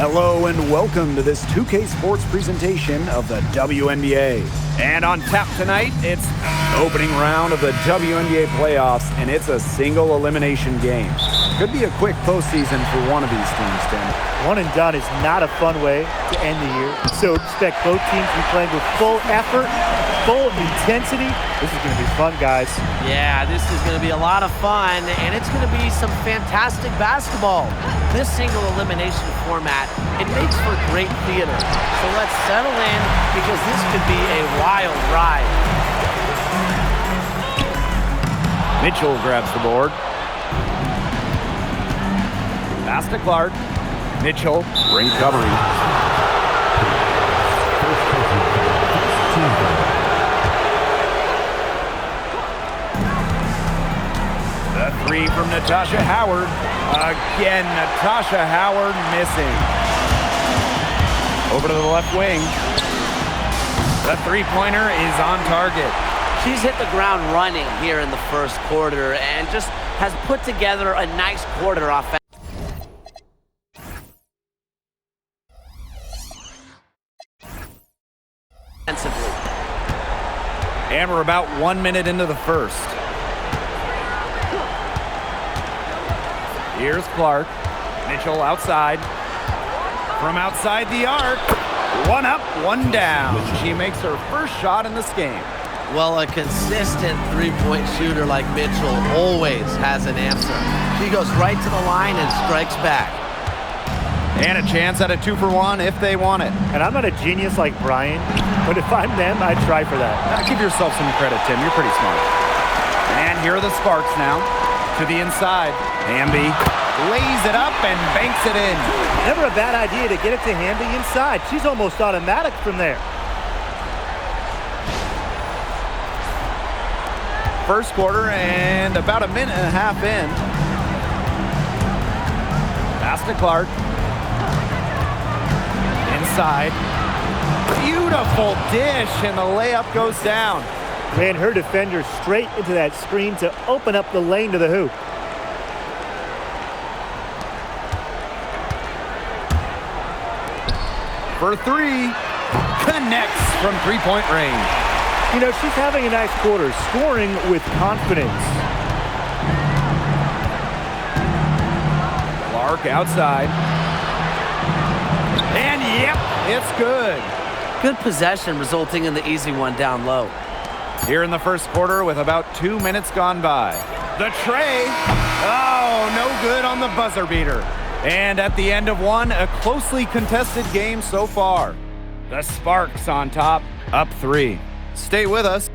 Hello and welcome to this 2K Sports presentation of the WNBA. And on tap tonight, it's the opening round of the WNBA playoffs, and it's a single elimination game. Could be a quick postseason for one of these teams, Tim. One and done is not a fun way to end the year. So expect both teams to be playing with full effort, full intensity. This is going to be fun, guys. Yeah, this is going to be a lot of fun, and it's going to be some fantastic basketball. This single elimination format, it makes for great theater. So let's settle in because this could be a wild ride. Mitchell grabs the board. Pass to Clark. Mitchell, ring covering. The three from Natasha Howard. Again, Natasha Howard missing. Over to the left wing. The three-pointer is on target. She's hit the ground running here in the first quarter and just has put together a nice quarter offensively. And we're about 1 minute into the first. Here's Clark. Mitchell outside. From outside the arc. One up, one down. She makes her first shot in this game. Well, a consistent three-point shooter like Mitchell always has an answer. She goes right to the line and strikes back. And a chance at a 2-for-1 if they want it. And I'm not a genius like Brian, but if I'm them, I'd try for that. Give yourself some credit, Tim. You're pretty smart. And here are the Sparks now. To the inside. Hamby lays it up and banks it in. Never a bad idea to get it to Hamby inside. She's almost automatic from there. First quarter and about a minute and a half in. Pass to Clark. Inside. Beautiful dish, and the layup goes down. Ran her defender straight into that screen to open up the lane to the hoop. For three. Connects from three-point range. You know, she's having a nice quarter, scoring with confidence. Clark outside. And yep, it's good. Good possession resulting in the easy one down low. Here in the first quarter with about 2 minutes gone by. The tray. Oh, no good on the buzzer beater. And at the end of one, a closely contested game so far. The Sparks on top, up 3. Stay with us.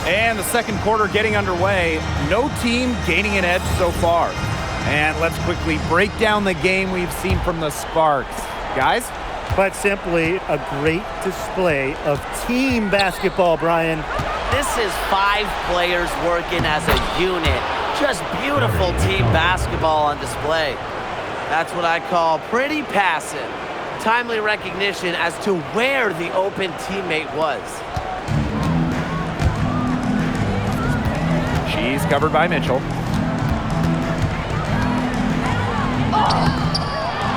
And the second quarter getting underway. No team gaining an edge so far. And let's quickly break down the game we've seen from the Sparks. Guys? Quite simply, a great display of team basketball, Brian. This is 5 players working as a unit. Just beautiful team basketball on display. That's what I call pretty passive. Timely recognition as to where the open teammate was. She's covered by Mitchell.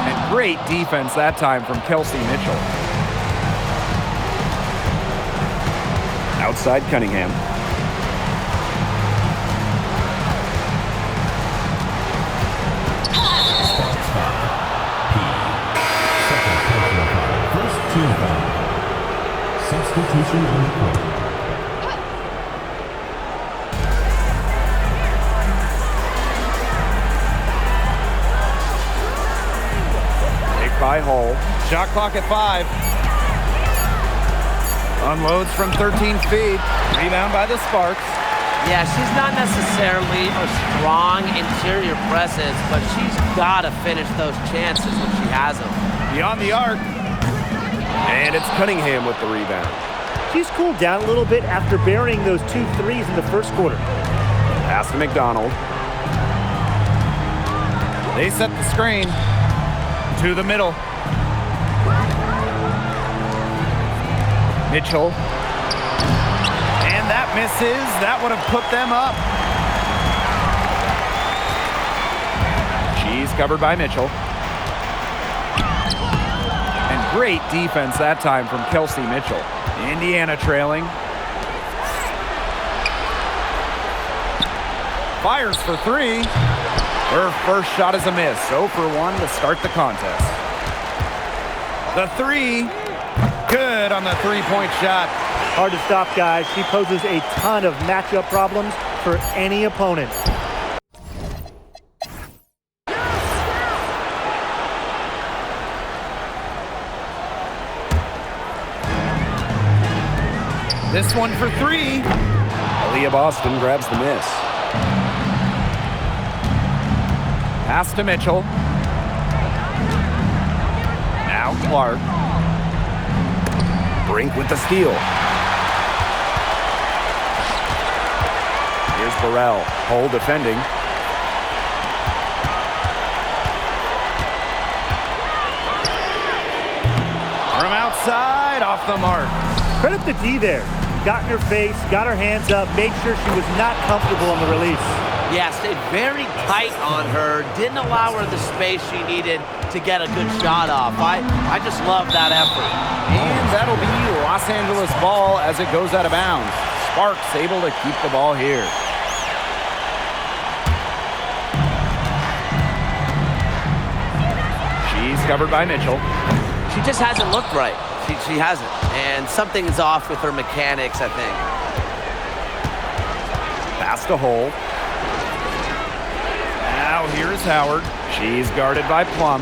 And great defense that time from Kelsey Mitchell. Outside Cunningham. First team foul. Substitution on the court. By Hull. Shot clock at 5. Unloads from 13 feet. Rebound by the Sparks. Yeah, she's not necessarily a strong interior presence, but she's got to finish those chances when she has them. Beyond the arc. And it's Cunningham with the rebound. She's cooled down a little bit after burying those 2 threes in the first quarter. Pass to McDonald. They set the screen. To the middle. Mitchell. And that misses. That would have put them up. She's covered by Mitchell. And great defense that time from Kelsey Mitchell. Indiana trailing. Fires for three. Her first shot is a miss. 0 for 1 to start the contest. The three. Good on the three-point shot. Hard to stop, guys. She poses a ton of matchup problems for any opponent. This one for three. Aaliyah Boston grabs the miss. Pass to Mitchell. Now Clark. Brink with the steal. Here's Burrell. Hole defending. From outside, off the mark. Credit the D there. Got in her face, got her hands up, made sure she was not comfortable on the release. Yeah, stayed very tight on her. Didn't allow her the space she needed to get a good shot off. I just love that effort. And that'll be Los Angeles ball as it goes out of bounds. Sparks able to keep the ball here. She's covered by Mitchell. She just hasn't looked right. She hasn't. And something is off with her mechanics, I think. Pass to Hole. Now here's Howard. She's guarded by Plum.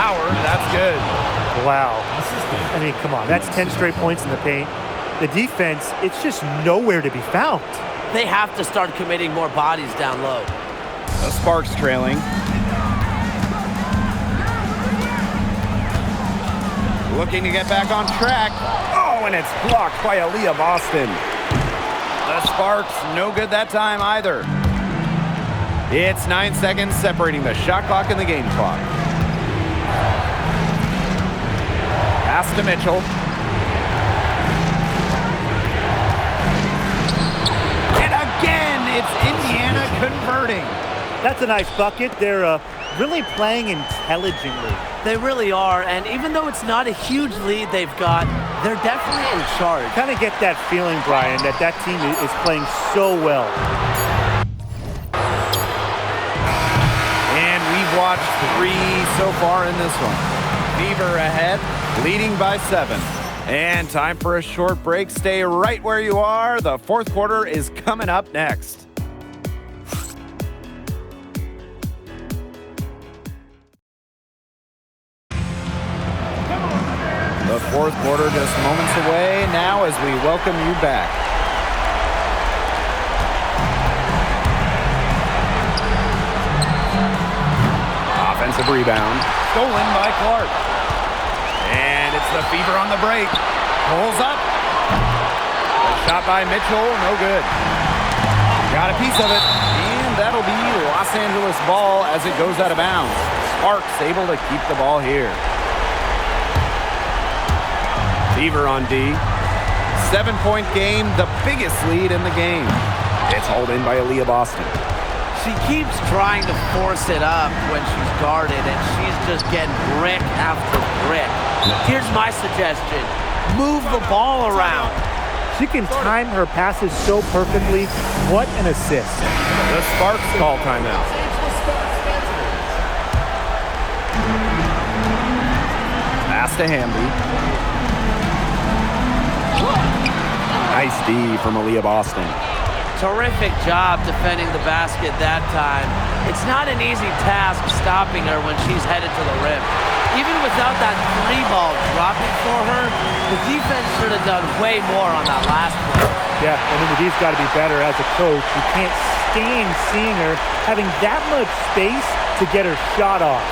Howard, that's good. Wow. I mean, come on. That's 10 straight points in the paint. The defense, it's just nowhere to be found. They have to start committing more bodies down low. The Sparks trailing. Looking to get back on track. Oh, and it's blocked by Aaliyah Boston. The Sparks, no good that time either. It's 9 seconds separating the shot clock and the game clock. Pass to Mitchell. And again, it's Indiana converting. That's a nice bucket. They're really playing intelligently. They really are, and even though it's not a huge lead they've got, they're definitely in charge. Kind of get that feeling, Brian, that team is playing so well. And we've watched 3 so far in this one. Beaver ahead, leading by 7. And time for a short break. Stay right where you are. The fourth quarter is coming up next. The fourth quarter just moments away now as we welcome you back. Offensive rebound, stolen by Clark. And it's the Fever on the break. Pulls up. A shot by Mitchell, no good. Got a piece of it, and that'll be Los Angeles ball as it goes out of bounds. Sparks able to keep the ball here. Fever on D. 7-point game, the biggest lead in the game. It's hauled in by Aaliyah Boston. She keeps trying to force it up when she's guarded, and she's just getting brick after brick. Here's my suggestion. Move the ball around. She can time her passes so perfectly. What an assist. The Sparks call timeout. Pass to Hamby. Nice D from Aaliyah Boston. Terrific job defending the basket that time. It's not an easy task stopping her when she's headed to the rim. Even without that 3-ball dropping for her, the defense should have done way more on that last play. Yeah, I mean, the D's got to be better as a coach. You can't stand seeing her having that much space to get her shot off.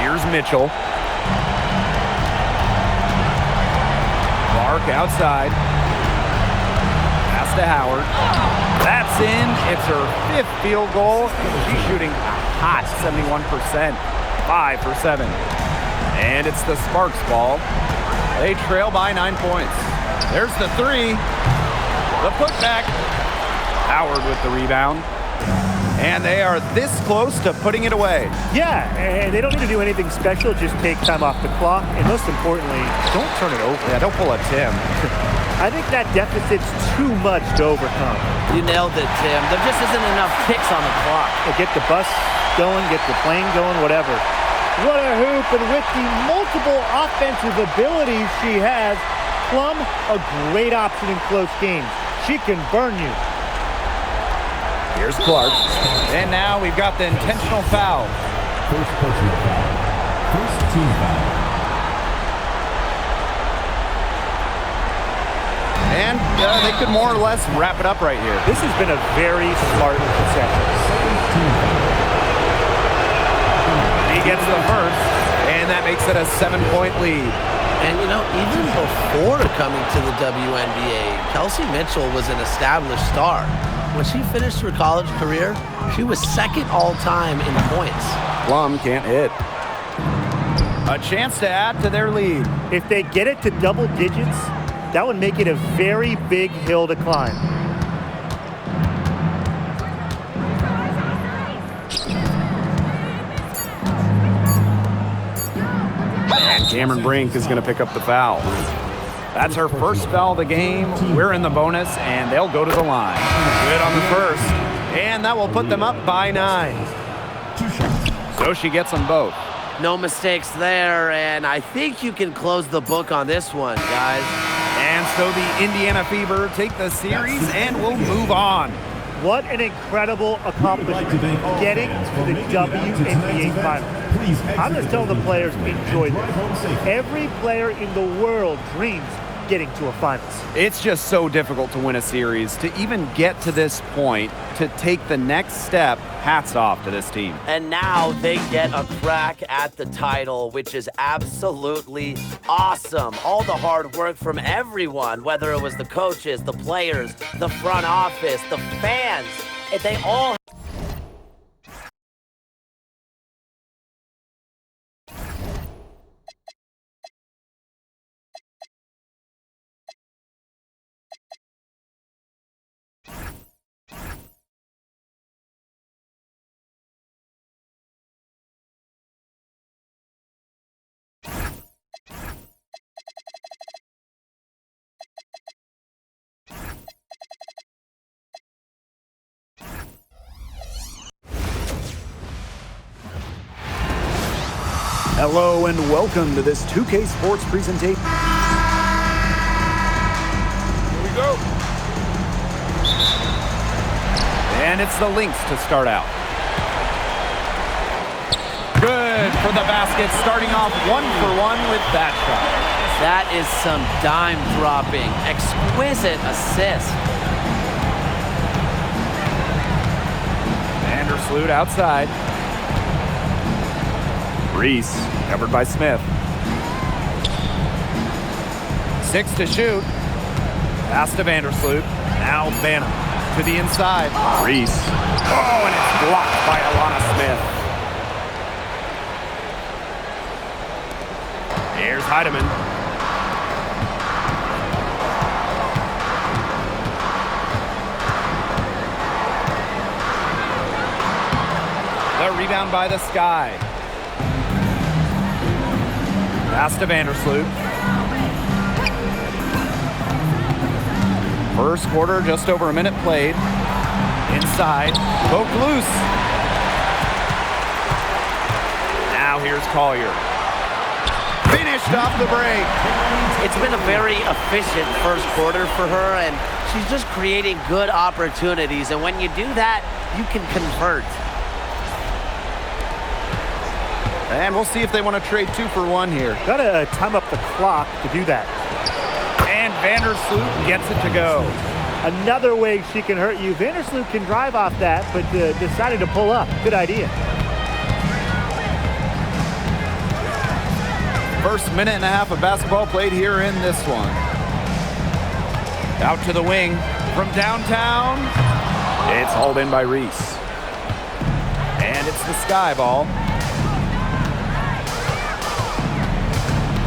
Here's Mitchell. Clark outside. Pass to Howard. That's in. It's her 5th field goal. She's shooting a hot 71%. 5 for 7. And it's the Sparks ball. They trail by 9 points. There's the 3. The putback. Howard with the rebound. And they are this close to putting it away. Yeah, and they don't need to do anything special. Just take time off the clock. And most importantly, don't turn it over. Yeah, don't pull a Tim. I think that deficit's too much to overcome. You nailed it, Tim. There just isn't enough ticks on the clock. Get the bus going, get the plane going, whatever. What a hoop, and with the multiple offensive abilities she has, Plum, a great option in close games. She can burn you. Here's Clark. And now we've got the intentional foul. First personal foul. First team foul. And they could more or less wrap it up right here. This has been a very smart possession. He gets the first, and that makes it a 7-point lead. And, you know, even before coming to the WNBA, Kelsey Mitchell was an established star. When she finished her college career, she was second all-time in points. Plum can't hit. A chance to add to their lead. If they get it to double digits, that would make it a very big hill to climb. And Cameron Brink is going to pick up the foul. That's her first foul of the game. We're in the bonus, and they'll go to the line. Good on the first. And that will put them up by 9. So she gets them both. No mistakes there, and I think you can close the book on this one, guys. And so the Indiana Fever take the series and will move on. What an incredible accomplishment, getting to the WNBA Finals. I'm just telling the players, enjoy this. Every player in the world dreams getting to a finals. It's just so difficult to win a series. To even get to this point, to take the next step, hats off to this team. And now they get a crack at the title, which is absolutely awesome. All the hard work from everyone, whether it was the coaches, the players, the front office, the fans, they all... Hello and welcome to this 2K Sports presentation. Here we go. And it's the Lynx to start out. Good for the basket, starting off 1-for-1 with that shot. That is some dime dropping, exquisite assist. Vandersloot outside. Reese, covered by Smith. 6 to shoot. Pass to Vandersloot. Now Banham to the inside. Reese. Oh, and it's blocked by Alana Smith. Here's Heidemann. The rebound by the Sky. Pass to Vandersloot. First quarter, just over a minute played. Inside, poke loose. Now here's Collier. Finished off the break. It's been a very efficient first quarter for her, and she's just creating good opportunities. And when you do that, you can convert. And we'll see if they want to trade 2-for-1 here. Gotta time up the clock to do that. And Vandersloot gets it to go. Another way she can hurt you. Vandersloot can drive off that, but decided to pull up. Good idea. First minute and a half of basketball played here in this one. Out to the wing from downtown. It's hauled in by Reese. And it's the Sky ball.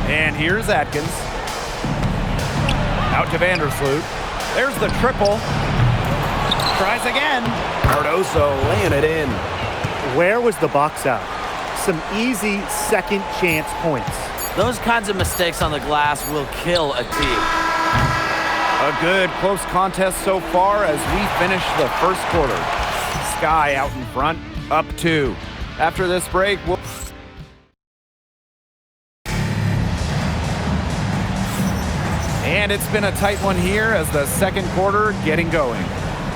And here's Atkins. Out to Vandersloot. There's the triple. Tries again. Cardoso laying it in. Where was the box out? Some easy second chance points. Those kinds of mistakes on the glass will kill a team. A good close contest so far as we finish the first quarter. Sky out in front, up 2. After this break, we'll... And it's been a tight one here as the second quarter getting going.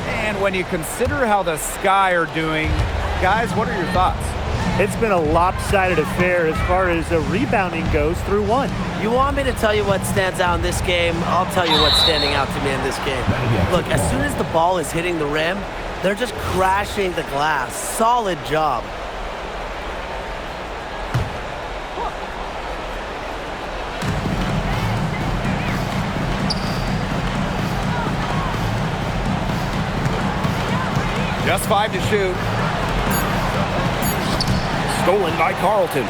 And when you consider how the Sky are doing, guys, what are your thoughts? It's been a lopsided affair as far as rebounding goes through 1. You want me to tell you what stands out in this game? I'll tell you what's standing out to me in this game. Look, as soon as the ball is hitting the rim, they're just crashing the glass. Solid job. Just 5 to shoot. Stolen by Carlton.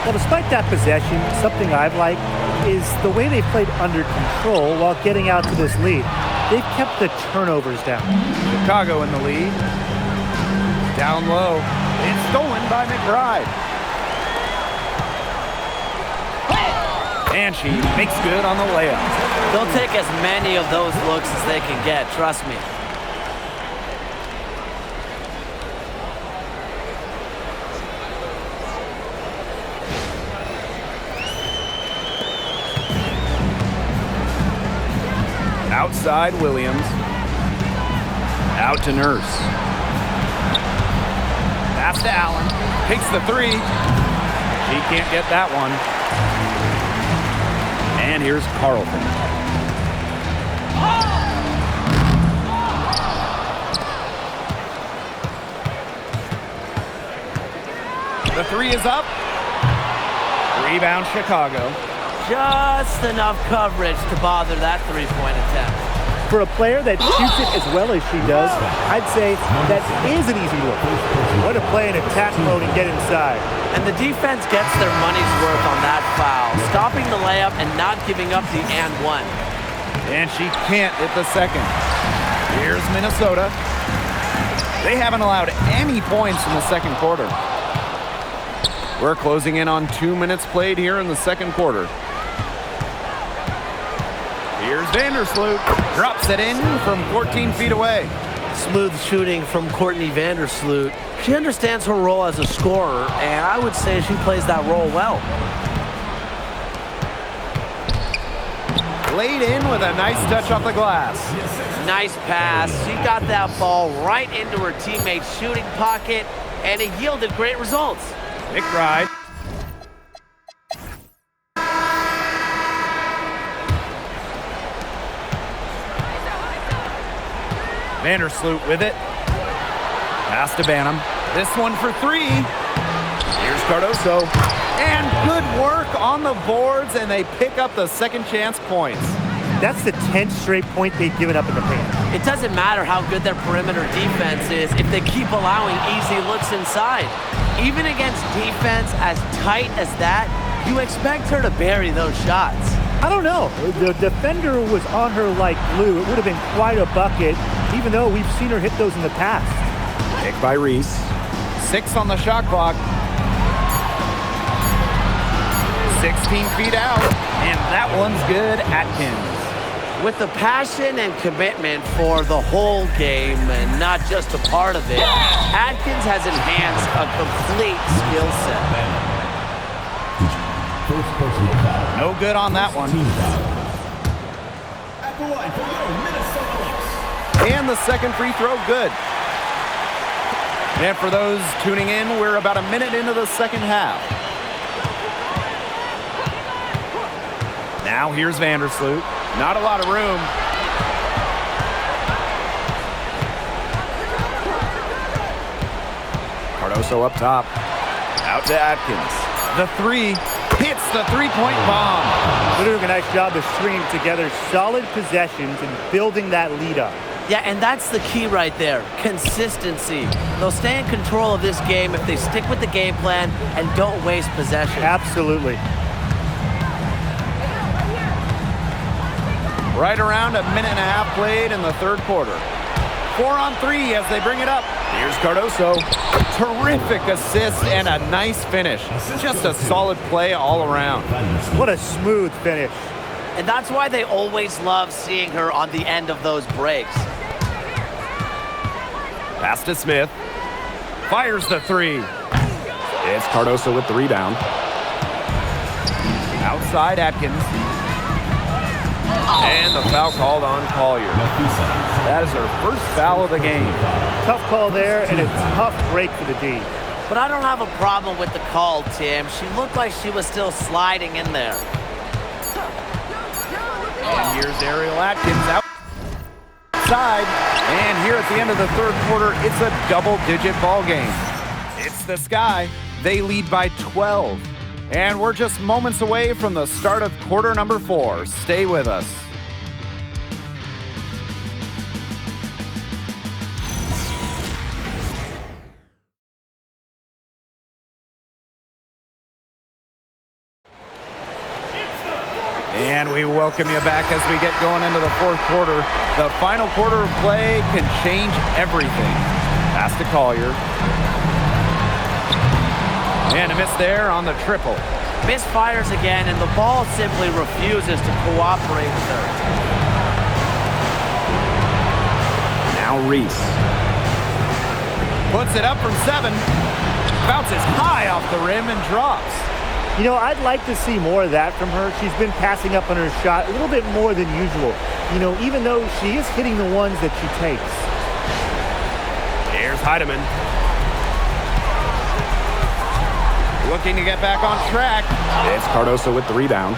Well, despite that possession, something I've liked is the way they played under control while getting out to this lead. They've kept the turnovers down. Chicago in the lead. Down low. It's stolen by McBride. And she makes good on the layup. They'll take as many of those looks as they can get, trust me. Outside Williams. Out to Nurse. Pass to Allen. Takes the 3. She can't get that one. And here's Carlton. The 3 is up. Rebound Chicago. Just enough coverage to bother that three-point attempt. For a player that shoots it as well as she does, I'd say that is an easy look. Way to play in attack mode and get inside. And the defense gets their money's worth on that foul, stopping the layup and not giving up the and one. And she can't hit the second. Here's Minnesota. They haven't allowed any points in the second quarter. We're closing in on 2 minutes played here in the second quarter. Here's Vandersloot. Drops it in from 14 feet away. Smooth shooting from Courtney Vandersloot. She understands her role as a scorer, and I would say she plays that role well. Laid in with a nice touch off the glass. Nice pass. She got that ball right into her teammate's shooting pocket, and it yielded great results. McBride. Vandersloot with it. Pass to Banham. This one for 3. Here's Cardoso. And good work on the boards, and they pick up the second chance points. That's the 10th straight point they've given up in the paint. It doesn't matter how good their perimeter defense is if they keep allowing easy looks inside. Even against defense as tight as that, you expect her to bury those shots. I don't know. The defender was on her like glue. It would have been quite a bucket, even though we've seen her hit those in the past. Pick by Reese. 6 on the shot clock. 16 feet out, and that one's good. Atkins. With the passion and commitment for the whole game and not just a part of it, Atkins has enhanced a complete skill set. No good on that one. And the second free throw, good. And for those tuning in, we're about a minute into the second half. Now here's Vandersloot. Not a lot of room. Cardoso up top. Out to Atkins. The 3 hits the three-point bomb. They're doing a nice job of stringing together solid possessions and building that lead up. Yeah, and that's the key right there, consistency. They'll stay in control of this game if they stick with the game plan and don't waste possession. Absolutely. Right around a minute and a half played in the third quarter. 4-on-3 as they bring it up. Here's Cardoso. Terrific assist and a nice finish. Just a solid play all around. What a smooth finish. And that's why they always love seeing her on the end of those breaks. Pass to Smith. Fires the three. It's Cardoso with the rebound. Outside Atkins. And the foul called on Collier. That is her first foul of the game. Tough call there and a tough break for the D. But I don't have a problem with the call, Tim. She looked like she was still sliding in there. And here's Ariel Atkins outside. And here at the end of the third quarter, it's a double-digit ball game. It's the Sky. They lead by 12. And we're just moments away from the start of quarter number 4. Stay with us. And we welcome you back as we get going into the fourth quarter. The final quarter of play can change everything. Pass to Collier. And a miss there on the triple. Misfires again, and the ball simply refuses to cooperate with her. Now Reese. Puts it up from 7. Bounces high off the rim and drops. You know, I'd like to see more of that from her. She's been passing up on her shot a little bit more than usual. You know, even though she is hitting the ones that she takes. Here's Heidemann. Looking to get back on track. It's Cardoso with the rebound.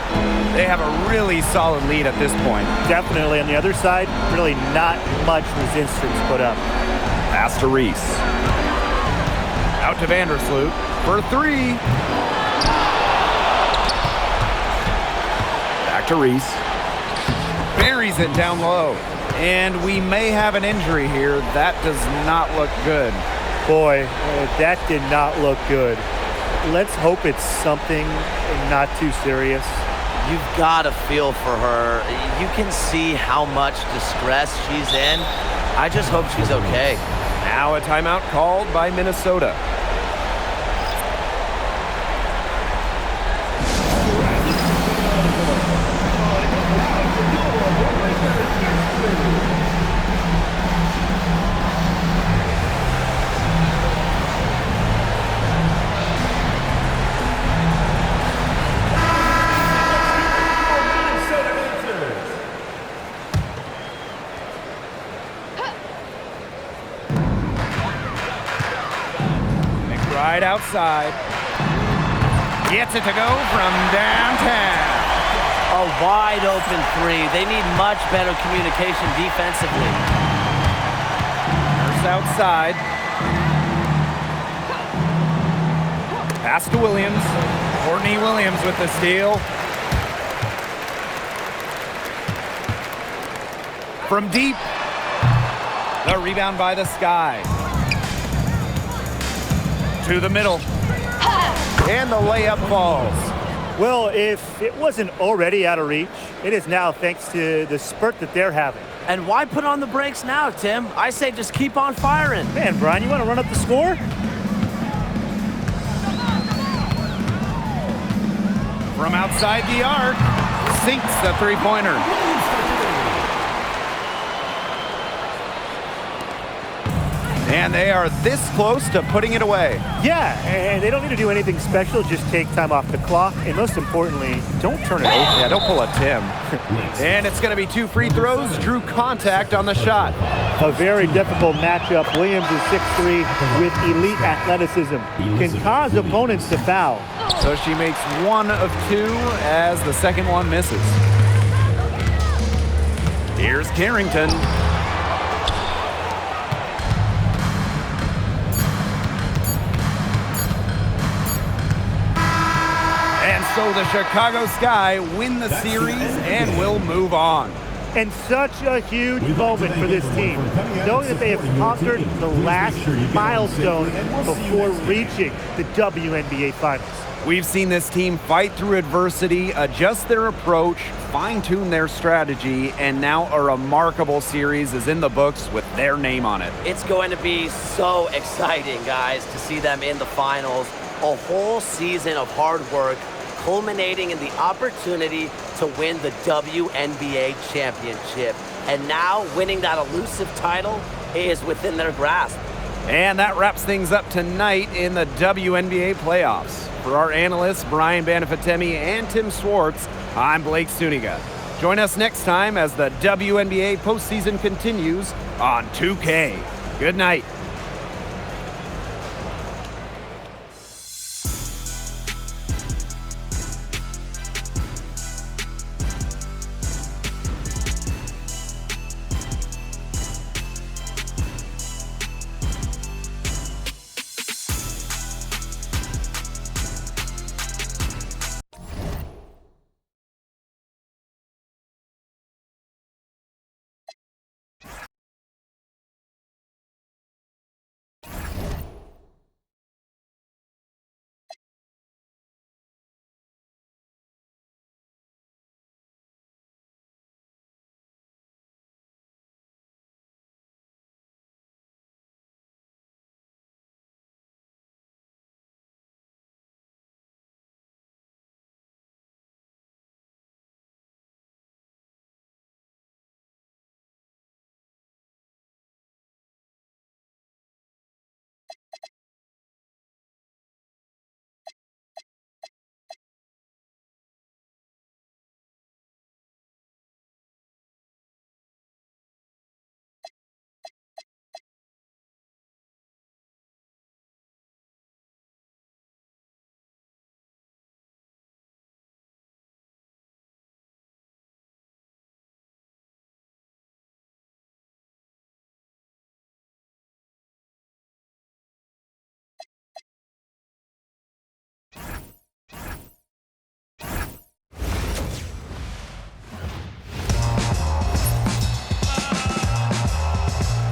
They have a really solid lead at this point. Definitely. On the other side, really not much resistance put up. Pass to Reese. Out to Vandersloot for 3. Back to Reese. Buries it down low. And we may have an injury here. That does not look good. Boy, that did not look good. Let's hope it's something not too serious. You've got to feel for her. You can see how much distress she's in. I just hope she's okay. Now a timeout called by Minnesota. Right outside. Gets it to go from downtown. A wide open 3. They need much better communication defensively. Nurse outside. Pass to Williams. Courtney Williams with the steal. From deep. The rebound by the Sky. To the middle. And the layup falls. Well, if it wasn't already out of reach, it is now thanks to the spurt that they're having. And why put on the brakes now, Tim? I say just keep on firing. Man, Brian, you want to run up the score? From outside the arc, sinks the three-pointer. And they are this close to putting it away. Yeah, and they don't need to do anything special. Just take time off the clock. And most importantly, don't turn it over. Yeah, don't pull a Tim. And it's going to be 2 free throws. Drew contact on the shot. A very difficult matchup. Williams is 6'3" with elite athleticism. Can cause opponents to foul. So she makes 1 of 2 as the second one misses. Here's Carrington. And so the Chicago Sky win the series and will move on. And such a huge moment for this team, knowing that they have conquered the last milestone before reaching the WNBA Finals. We've seen this team fight through adversity, adjust their approach, fine-tune their strategy, and now a remarkable series is in the books with their name on it. It's going to be so exciting, guys, to see them in the finals. A whole season of hard work culminating in the opportunity to win the WNBA championship. And now winning that elusive title is within their grasp. And that wraps things up tonight in the WNBA playoffs. For our analysts, Brian Banafitemi and Tim Swartz, I'm Blake Suniga. Join us next time as the WNBA postseason continues on 2K. Good night.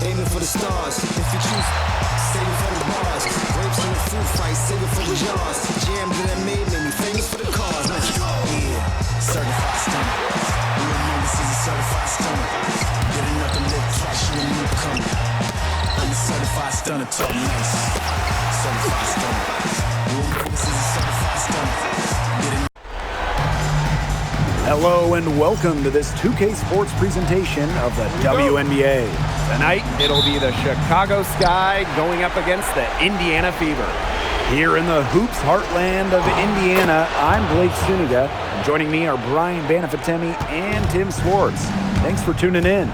Aiming for the stars, if you choose, save it for the bars. Grapes in the fruit fight, save it for the jars. Jams that made me famous for the cars. Yeah, certified stunner. We remember this is a certified stunner. Get enough to live cash in a newcomer. I'm a certified stunner, talk nice. Certified stunner. We remember this is a certified stunner. Hello and welcome to this 2K Sports presentation of the WNBA. Tonight, it'll be the Chicago Sky going up against the Indiana Fever. Here in the hoops heartland of Indiana, I'm Blake Suniga. And joining me are Brian Banafitemi and Tim Swartz. Thanks for tuning in.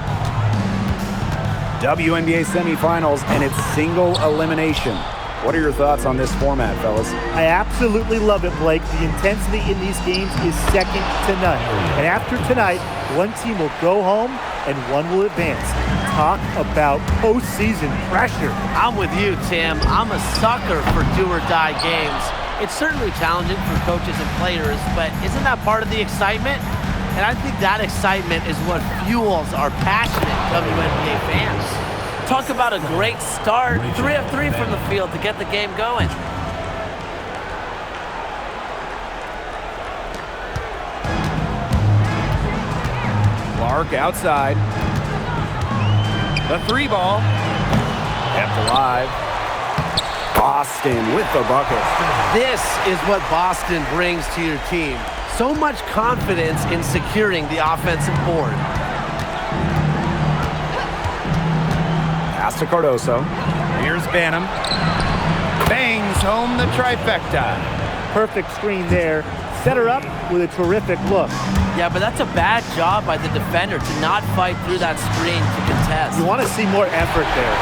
WNBA semifinals and its single elimination. What are your thoughts on this format, fellas? I absolutely love it, Blake. The intensity in these games is second to none. And after tonight, one team will go home and one will advance. Talk about postseason pressure. I'm with you, Tim. I'm a sucker for do-or-die games. It's certainly challenging for coaches and players, but isn't that part of the excitement? And I think that excitement is what fuels our passionate WNBA fans. Talk about a great start. 3 of 3 from the field to get the game going. Clark outside. The 3 ball. Kept alive. Boston with the bucket. This is what Boston brings to your team. So much confidence in securing the offensive board. Pass to Cardoso. Here's Banham. Bangs home the trifecta. Perfect screen there. Set her up with a terrific look. Yeah, but that's a bad job by the defender to not fight through that screen to contest. You want to see more effort there.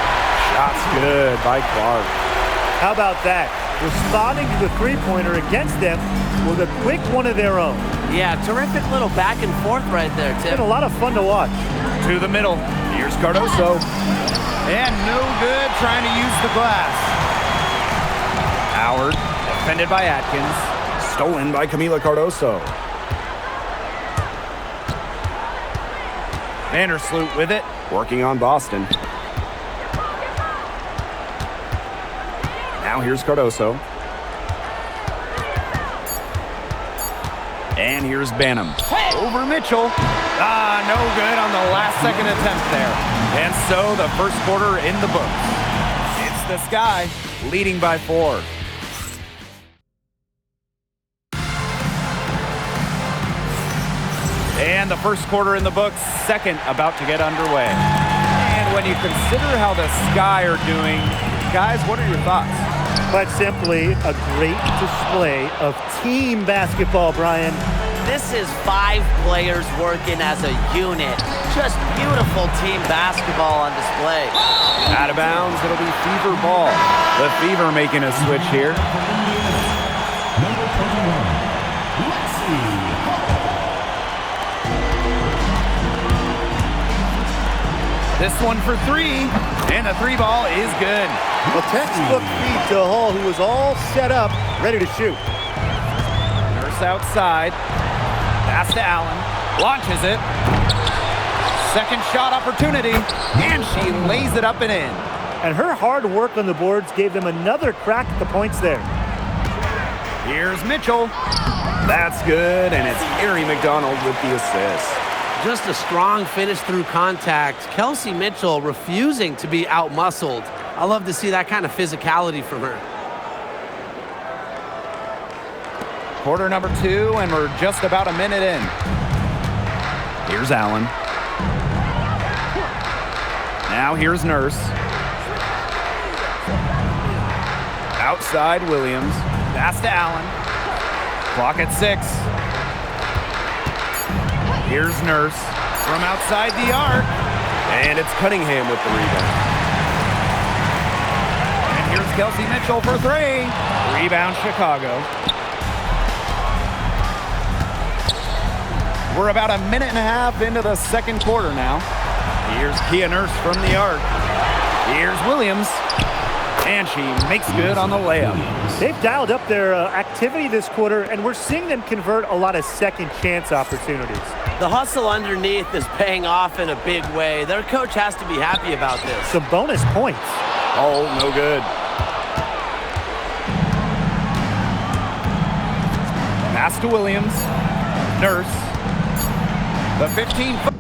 Shots good by Clark. How about that? Responding to the three-pointer against them with a quick one of their own. Yeah, terrific little back and forth right there, Tim. It's been a lot of fun to watch. To the middle. Here's Cardoso. And no good trying to use the glass. Howard, defended by Atkins. Stolen by Camila Cardoso. Vandersloot with it. Working on Boston. Now here's Cardoso. And here's Banham. Over Mitchell. No good on the last second attempt there. And so the first quarter in the books. It's the Sky leading by 4. And the first quarter in the books, second about to get underway. And when you consider how the Sky are doing, guys, what are your thoughts? Quite simply, a great display of team basketball, Brian. This is 5 players working as a unit. Just beautiful team basketball on display. Out of bounds, it'll be Fever ball. The Fever making a switch here. Number 21, Lexi. This one for 3, and the 3 ball is good. A textbook feed to Hall, who was all set up, ready to shoot. Nurse outside. Pass to Allen. Launches it. Second shot opportunity, and she lays it up and in. And her hard work on the boards gave them another crack at the points there. Here's Mitchell. That's good, and it's Harry McDonald with the assist. Just a strong finish through contact. Kelsey Mitchell refusing to be out-muscled. I love to see that kind of physicality from her. Quarter number 2, and we're just about a minute in. Here's Allen. Now here's Nurse. Outside Williams. Pass to Allen. Clock at 6. Here's Nurse from outside the arc. And it's Cunningham with the rebound. And here's Kelsey Mitchell for 3. Rebound Chicago. We're about a minute and a half into the second quarter now. Here's Kia Nurse from the arc. Here's Williams. And she makes good on the layup. They've dialed up their activity this quarter, and we're seeing them convert a lot of second chance opportunities. The hustle underneath is paying off in a big way. Their coach has to be happy about this. Some bonus points. Oh, no good. Pass to Williams. Nurse. The 15-foot.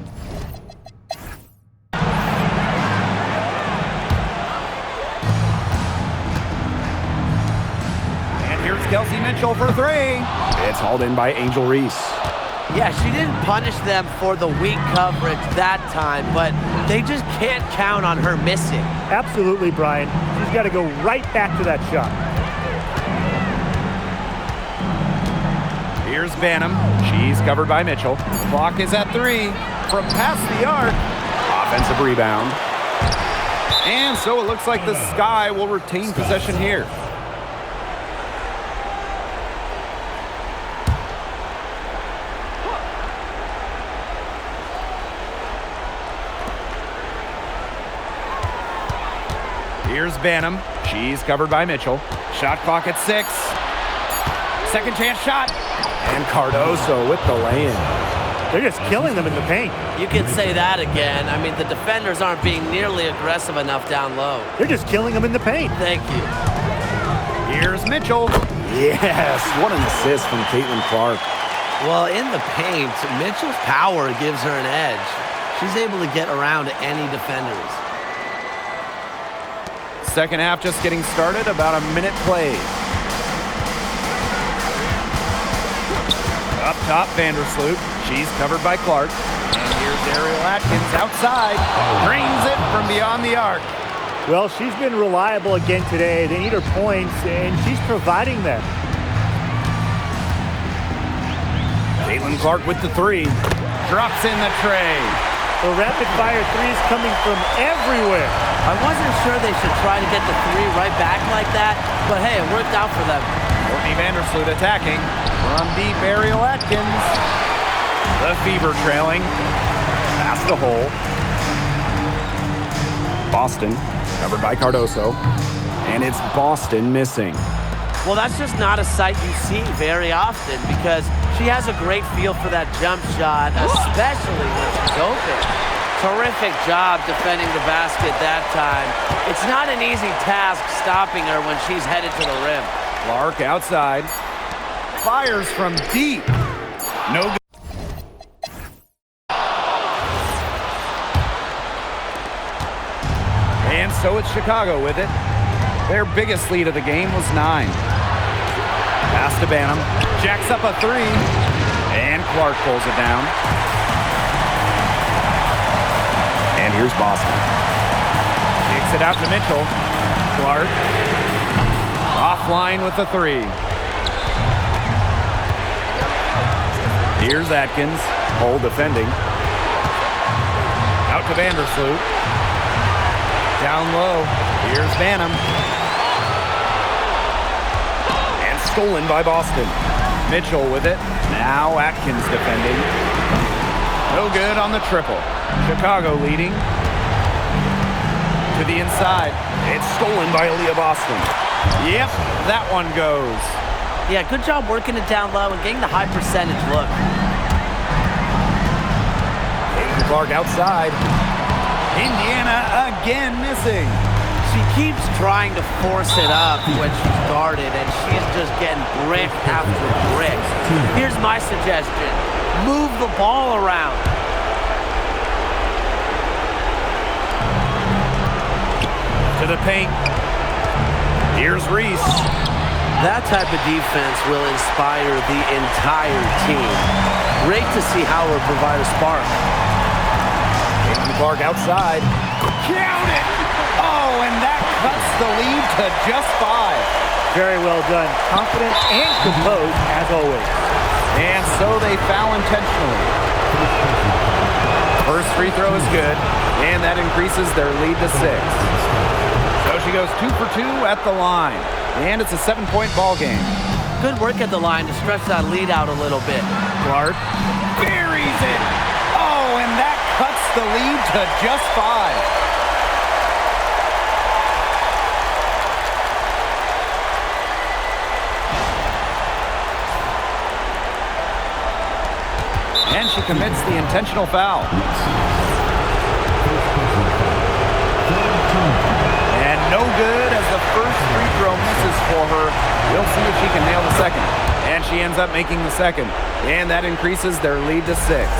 Kelsey Mitchell for 3. It's hauled in by Angel Reese. Yeah, she didn't punish them for the weak coverage that time, but they just can't count on her missing. Absolutely, Brian. She's got to go right back to that shot. Here's Banham. She's covered by Mitchell. Clock is at 3. From past the arc. Offensive rebound. And so it looks like the Sky will retain possession here. Here's Banham. She's covered by Mitchell. Shot clock at 6. Second chance shot. And Cardoso with the lay-in. They're just killing them in the paint. You can say that again. I mean, the defenders aren't being nearly aggressive enough down low. They're just killing them in the paint. Thank you. Here's Mitchell. Yes, what an assist from Caitlin Clark. Well, in the paint, Mitchell's power gives her an edge. She's able to get around any defenders. Second half just getting started, about a minute played. Up top, Vandersloot. She's covered by Clark. And here's Ariel Atkins outside. Drains it from beyond the arc. Well, she's been reliable again today. They need her points, and she's providing them. Caitlin Clark with the 3. Drops in the tray. The rapid-fire threes coming from everywhere. I wasn't sure they should try to get the 3 right back like that, but hey, it worked out for them. Courtney Vandersloot attacking. From deep, Ariel Atkins. The Fever trailing. Past the hole. Boston, covered by Cardoso. And it's Boston missing. Well, that's just not a sight you see very often because she has a great feel for that jump shot, especially when she's open. Terrific job defending the basket that time. It's not an easy task stopping her when she's headed to the rim. Clark outside. Fires from deep. No good. And so it's Chicago with it. Their biggest lead of the game was 9. Pass to Banham. Jacks up a 3. And Clark pulls it down. And here's Boston. Kicks it out to Mitchell. Clark. Offline with the 3. Here's Atkins. Hole defending. Out to Vandersloot. Down low. Here's Banham. And stolen by Boston. Mitchell with it. Now Atkins defending. No good on the triple. Chicago leading. To the inside. It's stolen by Aaliyah Boston. Yep, that one goes. Yeah, good job working it down low and getting the high percentage look. Clark outside. Indiana again missing. She keeps trying to force it up when she's guarded, and she's just getting brick after brick. Here's my suggestion. Move the ball around. To the paint. Here's Reese. That type of defense will inspire the entire team. Great to see Howard provide a spark. Clark outside. Count it! Oh, and that cuts the lead to just 5. Very well done. Confident and composed, as always. And so they foul intentionally. First free throw is good, and that increases their lead to 6. So she goes 2 for 2 at the line, and it's a 7-point ball game. Good work at the line to stretch that lead out a little bit. Clark buries it. Oh, and that cuts the lead to just 5. And she commits the intentional foul. And no good as the first free throw misses for her. We'll see if she can nail the second. And she ends up making the second. And that increases their lead to 6.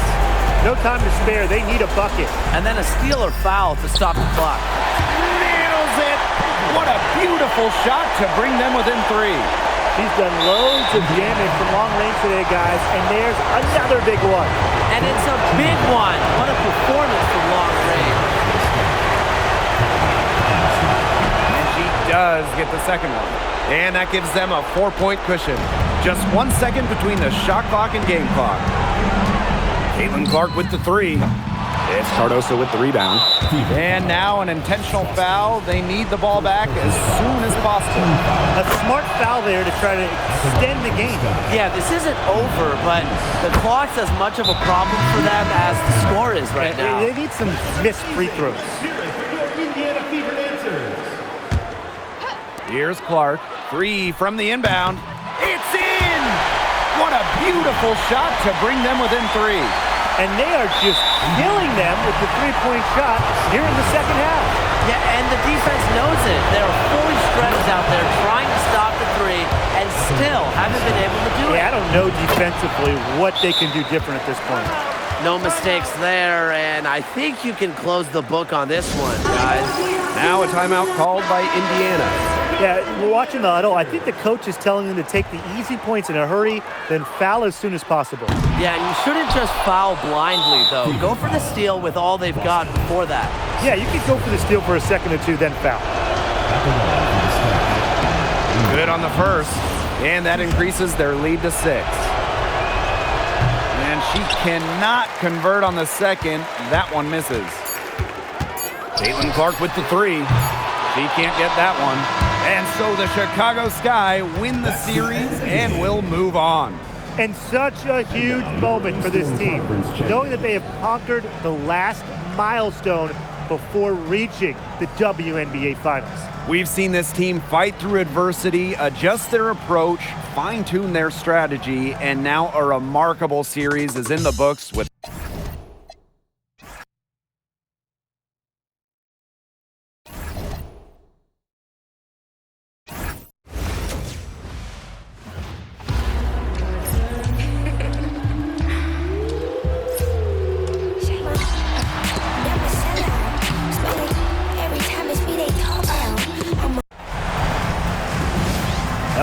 No time to spare. They need a bucket. And then a steal or foul to stop the clock. Nails it! What a beautiful shot to bring them within 3. She's done loads of damage from long range today, guys, and there's another big one. And it's a big one. What a performance from long range. And she does get the second one. And that gives them a 4-point cushion. Just 1 second between the shot clock and game clock. Caitlin Clark with the 3. It's Cardoso with the rebound. And now an intentional foul. They need the ball back as soon as possible. A smart foul there to try to extend the game. Yeah, this isn't over, but the clock's as much of a problem for them as the score is right now. They need some missed free throws. Here's Clark. 3 from the inbound. It's in! What a beautiful shot to bring them within 3. And they are just killing them with the three-point shot here in the second half. Yeah, and the defense knows it. They're fully stretched out there trying to stop the 3 and still haven't been able to do it. Yeah, I don't know defensively what they can do different at this point. No mistakes there, and I think you can close the book on this one, guys. Now a timeout called by Indiana. Yeah, we're watching the huddle. I think the coach is telling them to take the easy points in a hurry, then foul as soon as possible. Yeah, and you shouldn't just foul blindly, though. Go for the steal with all they've got before that. Yeah, you can go for the steal for a second or two, then foul. Good on the first, and that increases their lead to 6. And she cannot convert on the second. That one misses. Caitlin Clark with the 3. She can't get that one. And so the Chicago Sky win the series and will move on. And such a huge moment for this team, knowing that they have conquered the last milestone before reaching the WNBA Finals. We've seen this team fight through adversity, adjust their approach, fine-tune their strategy, and now a remarkable series is in the books with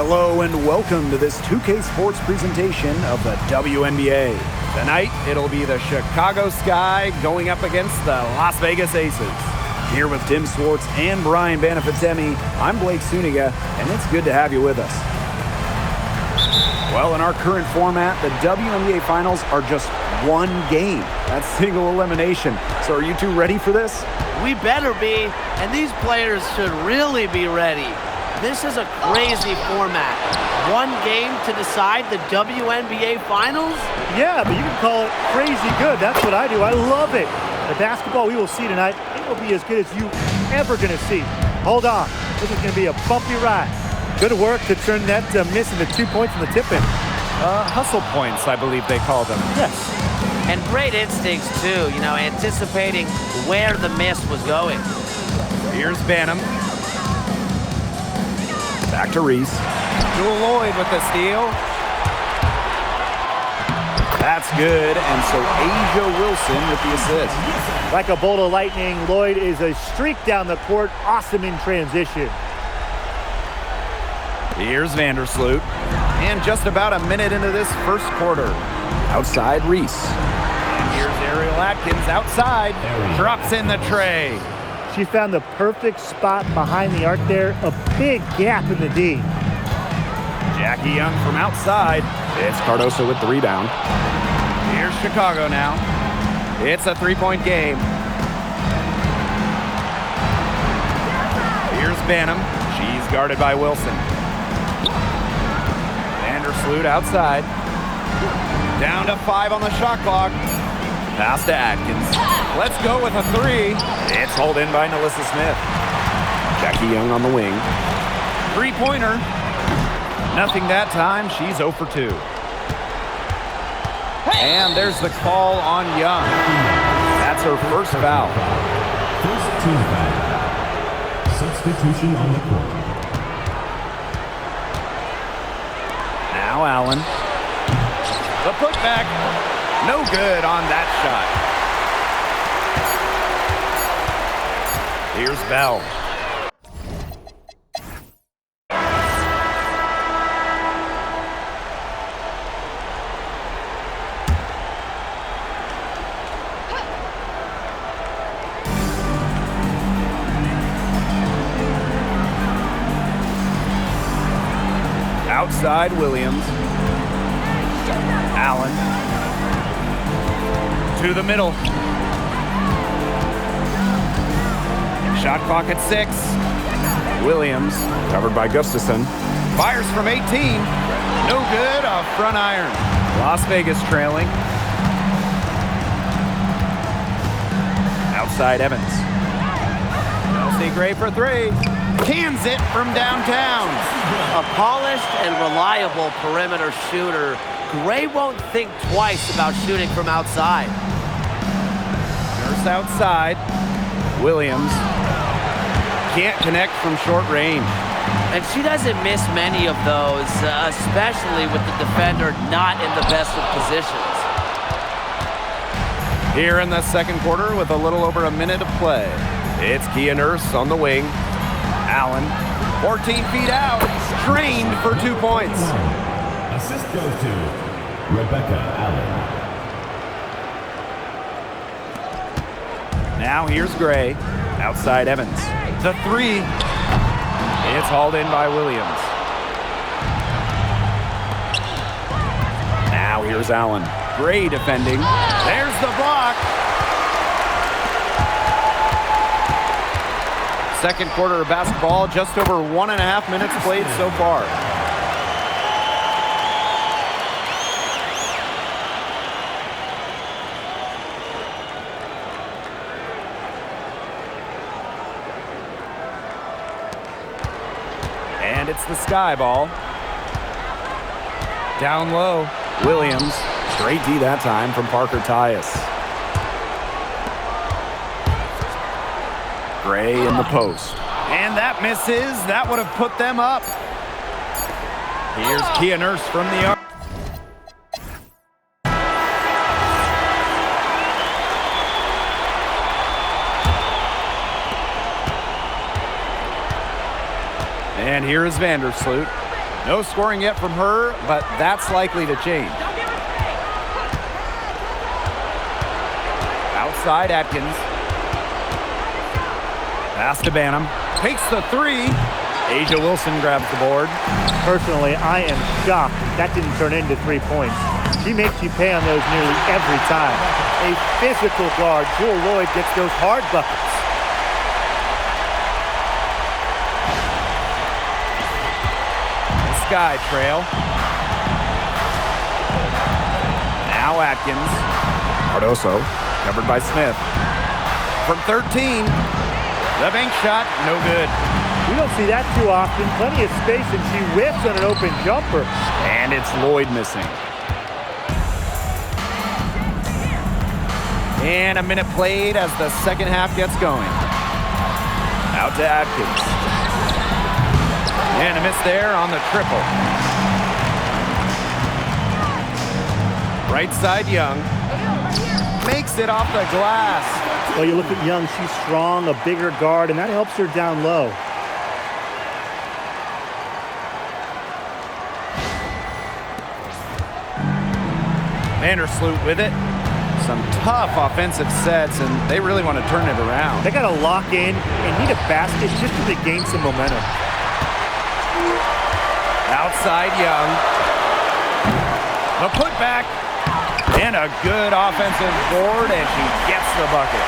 Hello and welcome to this 2K Sports presentation of the WNBA. Tonight, it'll be the Chicago Sky going up against the Las Vegas Aces. Here with Tim Swartz and Brian Banafitemi, I'm Blake Suniga, and it's good to have you with us. Well, in our current format, the WNBA Finals are just one game. That's single elimination. So are you two ready for this? We better be, and these players should really be ready. This is a crazy format. One game to decide the WNBA Finals? Yeah, but you can call it crazy good. That's what I do. I love it. The basketball we will see tonight, it will be as good as you ever going to see. Hold on. This is going to be a bumpy ride. Good work to turn that miss into 2 points in the tip-in. Hustle points, I believe they call them. Yes. And great instincts, too, anticipating where the miss was going. Here's Banham. Back to Reese. Jewel Lloyd with the steal. That's good, and so Asia Wilson with the assist. Like a bolt of lightning, Lloyd is a streak down the court. Awesome in transition. Here's Vandersloot. And just about a minute into this first quarter. Outside Reese. And here's Ariel Atkins outside. Drops in the tray. She found the perfect spot behind the arc there. A big gap in the D. Jackie Young from outside. It's Cardoso with the rebound. Here's Chicago now. It's a three-point game. Here's Banham. She's guarded by Wilson. Vandersloot outside. Down to 5 on the shot clock. Pass to Atkins. Let's go with a three. It's hauled in by Nalissa Smith. Jackie Young on the wing. Three-pointer. Nothing that time. She's 0 for 2. And there's the call on Young. That's her first foul. First team foul. Substitution on the court. Now Allen. The putback. No good on that shot. Here's Bell. Outside Williams. Allen. To the middle. Shot clock at 6. Williams, covered by Gustafson. Fires from 18. No good, a front iron. Las Vegas trailing. Outside Evans. Chelsea Gray for 3. Cans it from downtown. A polished and reliable perimeter shooter. Gray won't think twice about shooting from outside. Nurse outside. Williams. Can't connect from short range. And she doesn't miss many of those, especially with the defender not in the best of positions. Here in the second quarter with a little over a minute to play. It's Kia Nurse on the wing. Allen, 14 feet out, trained for 2 points. Assist goes to Rebecca Allen. Now here's Gray, outside Evans. The three, it's hauled in by Williams. Now here's Allen. Gray defending. There's the block. Second quarter of basketball, just over 1.5 minutes played so far. And it's the Sky ball. Down low, Williams. Straight D that time from Parker Tyus. Gray in the post. And that misses. That would have put them up. Here's Kia Nurse from the arc. And here is Vandersloot. No scoring yet from her, but that's likely to change. Outside Atkins. Pass to Banham. Takes the three. Asia Wilson grabs the board. Personally, I am shocked that didn't turn into 3 points. She makes you pay on those nearly every time. A physical guard, Jewel Lloyd gets those hard buckets. Sky trail. Now Atkins. Cardoso, covered by Smith. From 13, the bank shot, no good. We don't see that too often. Plenty of space, and she whiffs on an open jumper. And it's Lloyd missing. And a minute played as the second half gets going. Out to Atkins. And a miss there on the triple. Right side, Young. Makes it off the glass. Well, you look at Young, she's strong, a bigger guard, and that helps her down low. Vandersloot with it. Some tough offensive sets, and they really want to turn it around. They got to lock in and need a basket just to gain some momentum. Outside Young. The putback. And a good offensive board, and she gets the bucket.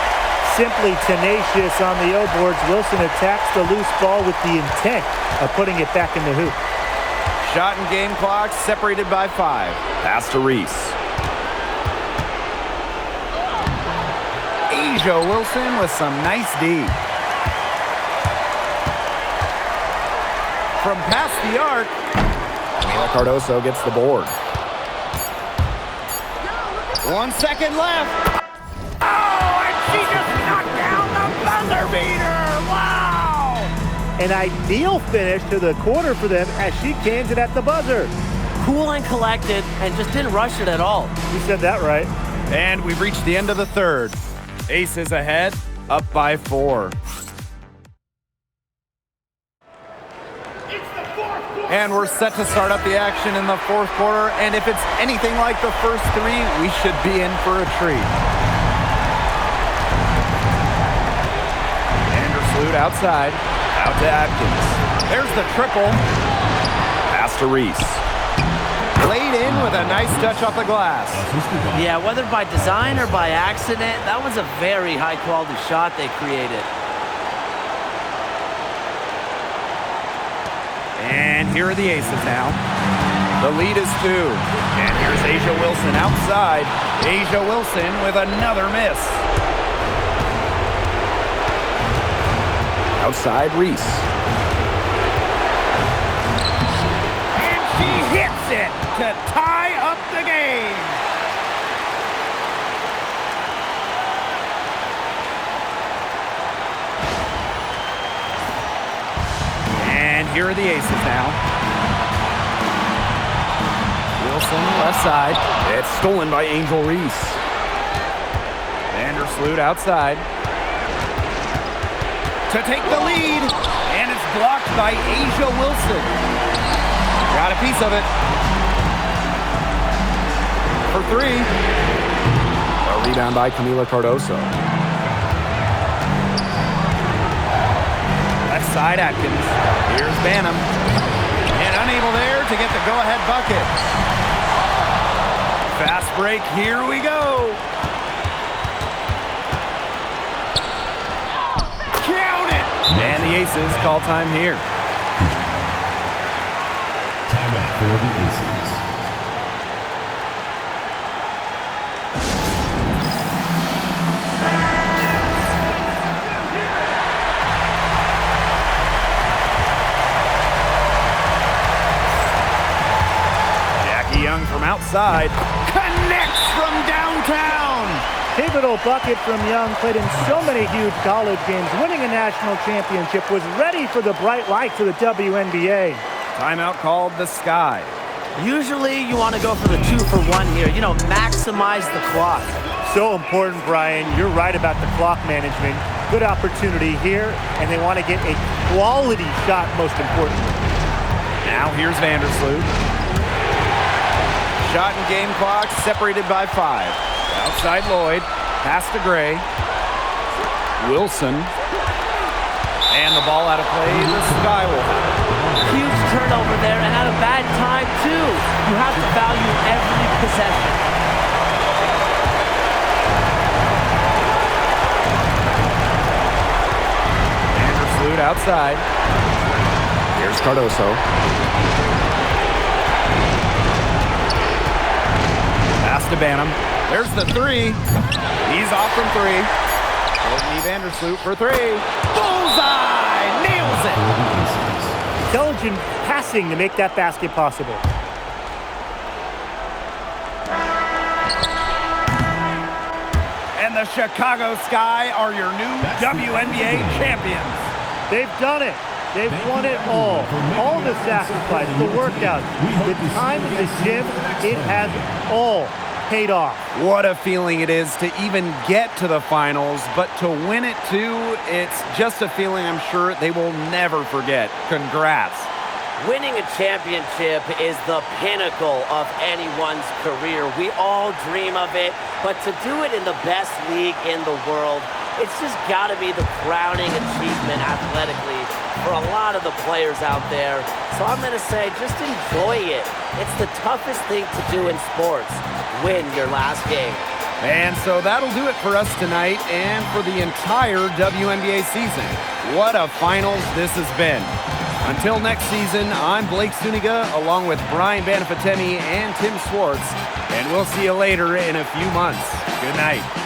Simply tenacious on the O-boards. Wilson attacks the loose ball with the intent of putting it back in the hoop. Shot and game clock separated by 5. Pass to Reese. Asia Wilson with some nice D. From past the arc, Camila Cardoso gets the board. 1 second left. Oh, and she just knocked down the buzzer beater. Wow! An ideal finish to the quarter for them as she cans it at the buzzer. Cool and collected, and just didn't rush it at all. You said that right. And we've reached the end of the third. Aces ahead, up by 4. And we're set to start up the action in the fourth quarter. And if it's anything like the first 3, we should be in for a treat. Vandersloot outside. Out to Atkins. There's the triple. Pass to Reese. Laid in with a nice touch off the glass. Yeah, whether by design or by accident, that was a very high-quality shot they created. And here are the aces now. The lead is 2. And here's Asia Wilson outside. Asia Wilson with another miss. Outside Reese. And she hits it to tie up the game. And here are the aces now. Wilson left side. It's stolen by Angel Reese. Vandersloot outside. To take the lead. And it's blocked by Asia Wilson. Got a piece of it. For 3. A rebound by Camila Cardoso. Left side Atkins. Here's Banham. And unable there to get the go-ahead bucket. Fast break, here we go. Count it! And the Aces call time here. Timeout for the Aces. Young from outside, connects from downtown. Pivotal bucket from Young, played in so many huge college games, winning a national championship, was ready for the bright lights of the WNBA. Timeout called the Sky. Usually you want to go for the 2-for-1 here, maximize the clock. So important, Brian. You're right about the clock management. Good opportunity here, and they want to get a quality shot most importantly. Now here's Vandersloot. Shot and game clock separated by 5. Outside Lloyd. Pass to Gray. Wilson. And the ball out of play. The Sky will have it. Huge turnover there, and at a bad time, too. You have to value every possession. Vandersloot outside. Here's Cardoso. Pass to Banham. There's the 3. He's off from 3. Courtney Vandersloot for 3. Bullseye! Nails it! Intelligent passing to make that basket possible. And the Chicago Sky are your new WNBA champions. They've done it. They've won it all. All the sacrifice, the workouts, the time in the gym, it has all paid off. What a feeling it is to even get to the finals, but to win it too, it's just a feeling I'm sure they will never forget. Congrats. Winning a championship is the pinnacle of anyone's career. We all dream of it, but to do it in the best league in the world, it's just got to be the crowning achievement athletically for a lot of the players out there. So I'm going to say just enjoy it. It's the toughest thing to do in sports. Win your last game. And so that'll do it for us tonight and for the entire WNBA season. What a finals this has been. Until next season, I'm Blake Suniga along with Brian Banafiteni and Tim Swartz, and we'll see you later in a few months. Good night.